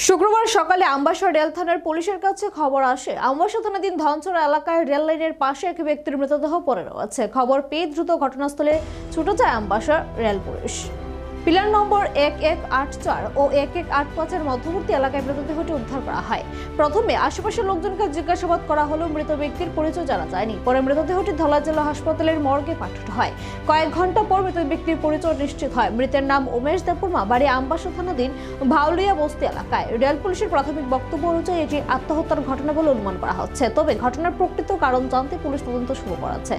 শুক্রবার সকালে আমবাসা রেল থানার পুলিশের কাছে খবর আসে আমবাসা থানাধীন ধনছড়া এলাকায় রেল লাইনের পাশে এক ব্যক্তির মৃতদেহ পড়ে রয়েছে। খবর পেয়ে দ্রুত ঘটনাস্থলে ছুটে যায় আমবাসা রেল পুলিশ। পিলার নম্বর 1184 ও 1185 এর মধ্যবর্তী এলাকায় মৃতদেহটি উদ্ধার করা হয়। প্রথমে আশেপাশের লোকজনকে জিজ্ঞাসাবাদ করা হলেও মৃত ব্যক্তির পরিচয় জানা যায়নি। পরে মৃতদেহটি ধলাই জেলা হাসপাতালের মর্গে পাঠানো হয়। কয়েক ঘন্টা পর মৃত ব্যক্তির পরিচয় নিশ্চিত হয়। মৃতের নাম উমেশ দেববর্মা, বাড়ি আমবাসা থানাধীন ভাউলিয়া বস্তি এলাকায়। রেল পুলিশের প্রাথমিক বক্তব্য অনুযায়ী এটি আত্মহত্যার ঘটনা বলে অনুমান করা হচ্ছে। তবে ঘটনার প্রকৃত কারণ জানতে পুলিশ তদন্ত শুরু করেছে।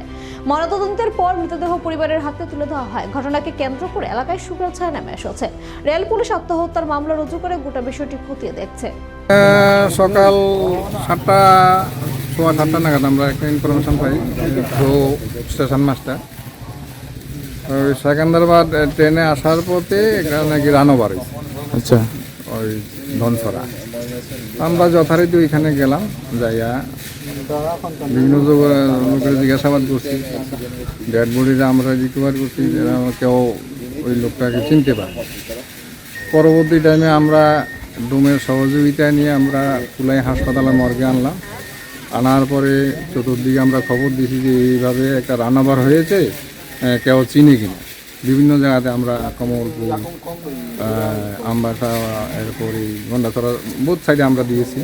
ময়নাতদন্তের পর মৃতদেহ পরিবারের হাতে তুলে দেওয়া হয়। ঘটনাকে কেন্দ্র করে এলাকায় শুভেচ্ছা নেমে এসেছে। রেল পুলিশ আত্মহত্যার মামলা রুজু করে গোটা বিষয়টি খতিয়ে দেখছে। সকাল 7:15 নাগাদ আমরা একটা ইনফরমেশন পাই তো স্টেশন মাস্টার ওই সেকেন্দারবাদ ট্রেনে আসার পথে এখানে নাকি রানোবার হয়েছে। আচ্ছা, ওই ধনছড়া আমরা যথারীতি ওইখানে গেলাম, যাইয়া বিভিন্ন লোকের জিজ্ঞাসাবাদ করছি। ডেড বডিটা আমরা রিকভার করছি, কেউ ওই লোকটাকে চিনতে পারে। পরবর্তী টাইমে আমরা ডোমের সহযোগিতা নিয়ে আমরা কুলাই হাসপাতালে মর্গে আনলাম। আনার পরে চতুর্দিকে আমরা খবর দিয়েছি যে এইভাবে একটা রান্নাবার হয়েছে, কেউ চিনি কিনা। বিভিন্ন জায়গাতে আমরা কমলপুর, আমবাসা, এরপরে গন্ডাছড়া বোথ সাইডে আমরা দিয়েছি।